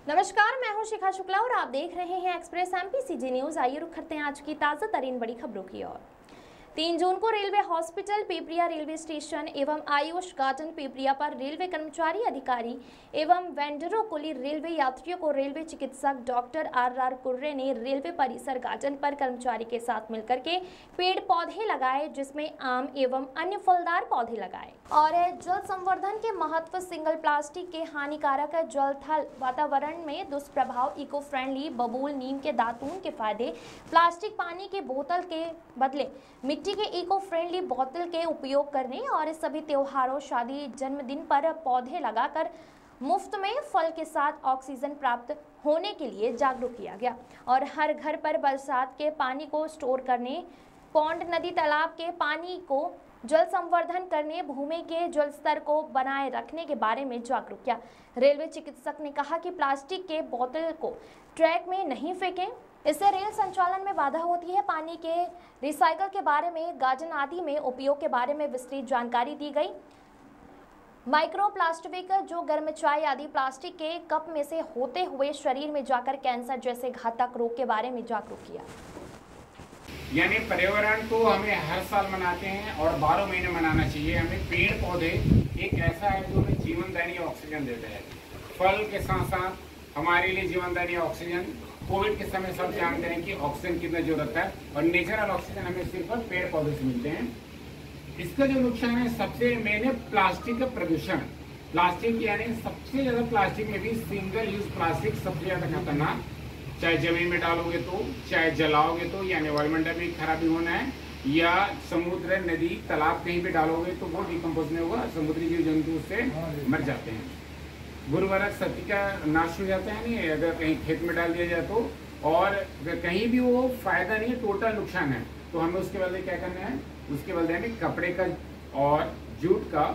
नमस्कार, मैं हूं शिखा शुक्ला और आप देख रहे हैं एक्सप्रेस एमपीसीजी न्यूज। आइए रुक करते हैं आज की ताजा तरीन बड़ी खबरों की ओर। 3 जून को railway hospital Pipariya railway station एवं आयुष गार्डन पिपरिया पर रेलवे कर्मचारी, अधिकारी एवं वेंडरों को रेलवे यात्रियों को रेलवे चिकित्सक डॉक्टर आर कुर्रे ने रेलवे परिसर गार्डन पर कर्मचारी के साथ मिलकर के पेड़ पौधे लगाए, जिसमें आम एवं अन्य फलदार पौधे लगाए। और जल संवर्धन के महत्व, सिंगल प्लास्टिक के हानिकारक जल थल वातावरण में दुष्प्रभाव, इको फ्रेंडली बबूल नीम के दातून के फायदे, प्लास्टिक पानी के बोतल के बदले मिट्टी के इको फ्रेंडली बोतल के उपयोग करने और सभी त्योहारों, शादी, जन्मदिन पर पौधे लगाकर मुफ्त में फल के साथ ऑक्सीजन प्राप्त होने के लिए जागरूक किया गया। और हर घर पर बरसात के पानी को स्टोर करने, पौंड, नदी, तालाब के पानी को जल संवर्धन करने, भूमि के जल स्तर को बनाए रखने के बारे में जागरूक किया। रेलवे चिकित्सक ने कहा कि प्लास्टिक के बोतल को ट्रैक में नहीं फेंकें, इससे रेल संचालन में बाधा होती है। पानी के रिसाइकल के बारे में, गार्डन आदि में उपयोग के बारे में विस्तृत जानकारी दी गई। माइक्रो प्लास्टिक जो गर्म चाय आदि प्लास्टिक के कप में से होते हुए शरीर में जाकर कैंसर जैसे घातक रोग के बारे में जागरूक किया। यानी पर्यावरण को हमें हर साल मनाते हैं और 12 महीने मनाना चाहिए। हमें पेड़ पौधे एक ऐसा है जो हमें जीवनदायी ऑक्सीजन देता है। फल के साथ साथ हमारे लिए जीवनदायी ऑक्सीजन, कोविड के समय सब जानते हैं कि ऑक्सीजन कितना जरूरत है और नेचुरल ऑक्सीजन हमें सिर्फ पेड़ पौधे से मिलते हैं। इसका जो नुकसान है सबसे मेन है प्लास्टिक का प्रदूषण। प्लास्टिक यानी सबसे ज्यादा प्लास्टिक में भी सिंगल यूज प्लास्टिक सबसे ज्यादा खतरनाक। चाहे जमीन में डालोगे तो, चाहे जलाओगे तो, यानी वायुमंडल में खराबी होना है, या समुद्र, नदी, तालाब कहीं भी डालोगे तो वो डिकम्पोज नहीं होगा, समुद्री जीव जंतु उससे मर जाते हैं। उर्वरक शक्ति का नाश हो जाता है नहीं अगर कहीं खेत में डाल दिया जाए तो, और कहीं भी वो फायदा नहीं है, टोटल नुकसान है। तो हमें उसके बदले क्या करना है, उसके बदले हमें कपड़े का और जूट का,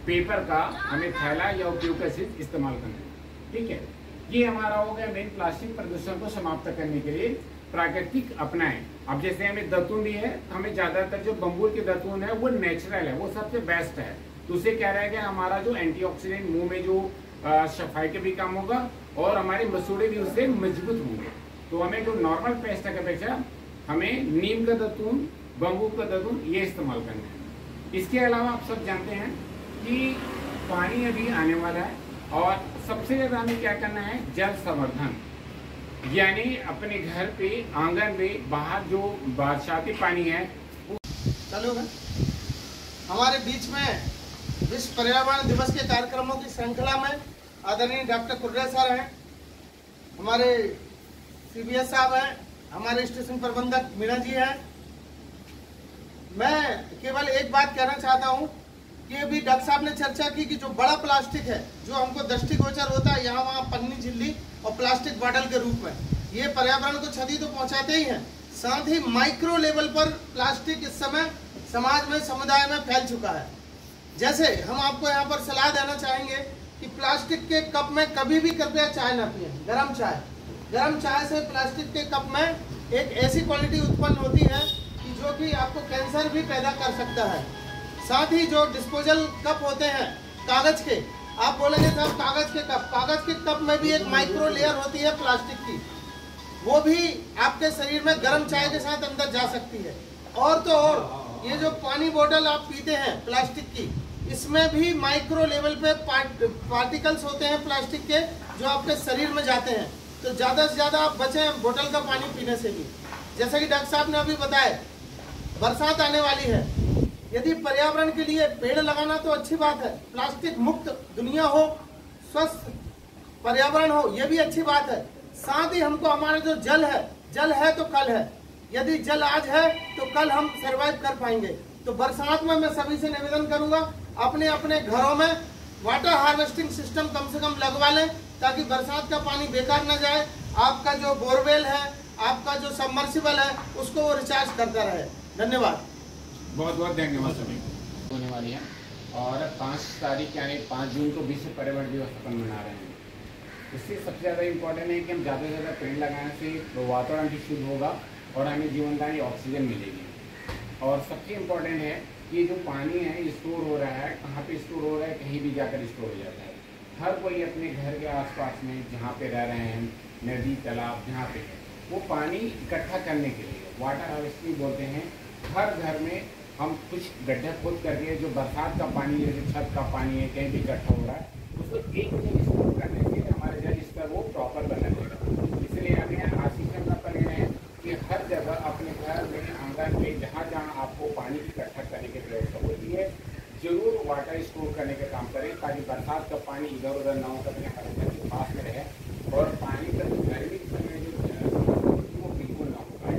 पेपर का हमें थैला या उपयोग चीज इस्तेमाल करना है। ठीक है, ये हमारा हो गया मेन प्लास्टिक प्रदूषण को समाप्त करने के लिए प्राकृतिक अपनाएं। अब जैसे हमें दातून भी है, हमें ज्यादातर जो बम्बू के दातून है वो नेचुरल है, वो सबसे बेस्ट है। तो उससे क्या रहेगा, हमारा जो एंटीऑक्सीडेंट, मुंह में जो सफाई के भी काम होगा और हमारे मसूड़े भी उससे मजबूत होंगे। तो हमें जो नॉर्मल पेस्ट के अपेक्षा हमें नीम का दातून, बम्बू का दातून ये इस्तेमाल करना है। इसके अलावा आप सब जानते हैं कि पानी अभी आने वाला है और सबसे ज्यादा हमें क्या करना है, जल संवर्धन। यानी अपने घर पे, आंगन में, बाहर जो बरसाती पानी है चलो हमारे बीच में विश्व पर्यावरण दिवस के कार्यक्रमों की श्रृंखला में आदरणीय डॉक्टर कुर्रे सर हैं, हमारे सीबीएस साहब हैं, हमारे स्टेशन प्रबंधक मीना जी हैं। मैं केवल एक बात कहना चाहता हूं कि अभी डॉक्टर साहब ने चर्चा की कि जो बड़ा प्लास्टिक है, जो हमको दृष्टिगोचर होता है यहाँ वहाँ पन्नी, झिल्ली और प्लास्टिक बॉटल के रूप में, ये पर्यावरण को क्षति तो पहुंचाते ही हैं, साथ ही माइक्रो लेवल पर प्लास्टिक इस समय समाज में, समुदाय में फैल चुका है। जैसे हम आपको यहाँ पर सलाह देना चाहेंगे कि प्लास्टिक के कप में कभी भी कृपया चाय न पिए। गर्म चाय से प्लास्टिक के कप में एक ऐसी क्वालिटी उत्पन्न होती है कि जो कि आपको कैंसर भी पैदा कर सकता है। साथ ही जो डिस्पोजल कप होते हैं कागज के, आप बोलेंगे साहब कागज के कप में भी एक माइक्रो लेयर होती है प्लास्टिक की, वो भी आपके शरीर में गर्म चाय के साथ अंदर जा सकती है। और तो और ये जो पानी बोतल आप पीते हैं प्लास्टिक की, इसमें भी माइक्रो लेवल पे पार्टिकल्स होते हैं प्लास्टिक के, जो आपके शरीर में जाते हैं। तो ज्यादा से ज्यादा आप बचें बोतल का पानी पीने से भी। जैसा कि डॉक्टर साहब ने अभी बताया, बरसात आने वाली है, यदि पर्यावरण के लिए पेड़ लगाना तो अच्छी बात है, प्लास्टिक मुक्त दुनिया हो, स्वस्थ पर्यावरण हो, ये भी अच्छी बात है। साथ ही हमको हमारा जो जल है तो कल है, यदि जल आज है तो कल हम सरवाइव कर पाएंगे। तो बरसात में मैं सभी से निवेदन करूंगा, अपने अपने घरों में वाटर हार्वेस्टिंग सिस्टम कम से कम लगवा लें, ताकि बरसात का पानी बेकार न जाए। आपका जो बोरवेल है, आपका जो सबमर्सिबल है, उसको वो रिचार्ज करता रहे। धन्यवाद, बहुत बहुत धन्यवाद। सभी होने वाली है और 5 तारीख यानी 5 जून को विश्व पर्यावरण दिवस अपन मना रहे हैं। उससे सबसे ज़्यादा इम्पोर्टेंट है कि हम ज़्यादा से ज़्यादा पेड़ लगाने से वातावरण भी शुद्ध होगा और हमें जीवनदायी ऑक्सीजन मिलेगी। और सबसे इम्पोर्टेंट है कि जो पानी है स्टोर हो रहा है, कहाँ पे स्टोर हो रहा है, कहीं भी जाकर स्टोर हो जाता है। हर कोई अपने घर के आसपास में जहाँ पे रह रहे हैं, नदी तालाब जहाँ पे, वो पानी इकट्ठा करने के लिए वाटर हार्वेस्टिंग बोलते हैं। हर घर में हम कुछ गड्ढा खोद करके जो बरसात का पानी है, जो छत का पानी है, कहीं भी इकट्ठा हो रहा है, उसको एक जगह स्टोर करने से हमारे जल स्तर वो प्रॉपर बना रहेगा। इसलिए हमें आशीषण का कर रहे हैं कि हर जगह अपने घर में, आंगन में, जहाँ जहाँ आपको पानी इकट्ठा करने की व्यवस्था होती है, जरूर वाटर स्टोर करने का काम करें, ताकि बरसात का पानी इधर उधर ना हो सकते, हमारे घर के पास में रहे और पानी का गर्मी के समय जो वो बिल्कुल ना हो पाए।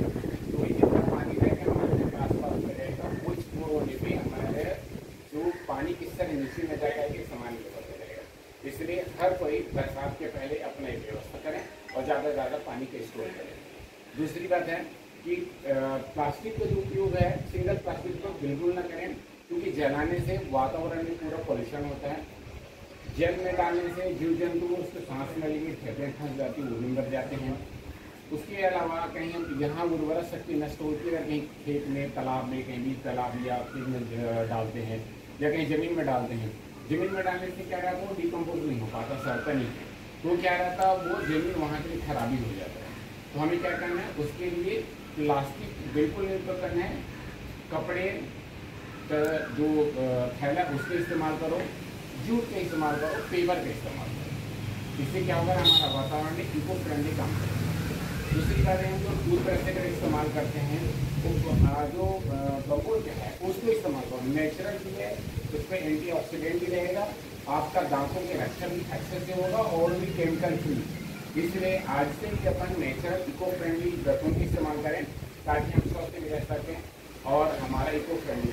तो जितना पानी रहेगा हमारे घर के आसपास में रहेगा, कुछ होने पर हमारे जो पानी किस तरह नीचे में जाएगा ये सामान्य होता रहेगा। इसलिए हर कोई बरसात के पहले अपना व्यवस्था करें और ज़्यादा से ज़्यादा पानी का स्टोर करें। दूसरी बात है कि प्लास्टिक का जो उपयोग है, सिंगल प्लास्टिक को बिल्कुल ना करें, क्योंकि जलाने से वातावरण में पूरा पॉल्यूशन होता है। जल में डालने से जीव जंतु उसको सांस नली में फेफड़े फंस जाती है, वो मर जाते हैं। उसके अलावा कहीं हम जहाँ उर्वरक शक्ति नष्ट होती है, कहीं खेत में, तालाब में, कहीं भी तालाब या फिर में डालते हैं या कहीं ज़मीन में डालते हैं। ज़मीन में डालने से क्या रहता है, वो डिकम्पोज नहीं हो पाता, सड़ता नहीं है, तो क्या रहता है, वो ज़मीन वहाँ के लिए खराबी हो जाता है। तो हमें क्या करना है, उसके लिए प्लास्टिक बिल्कुल नहीं तो करना है, कपड़े जो थैला उसका इस्तेमाल करो, जूट का इस्तेमाल करो, पेपर का इस्तेमाल करो। इससे क्या होगा, हमारा वातावरण में इको फ्रेंडली काम करेगा। दूसरी बात है, हम जो टूथब्रश का इस्तेमाल करते हैं, जो बबूल का है उसको इस्तेमाल करो, नेचुरल भी है, उसमें एंटीऑक्सीडेंट भी रहेगा, आपका दांतों की रक्षा भी अच्छे से होगा और भी केमिकल फ्री। इसलिए आज से ही अपन नेचुरल इको फ्रेंडली ब्रशों का इस्तेमाल करें, ताकि हम स्वस्थ भी रह सकें और हमारा इको फ्रेंडली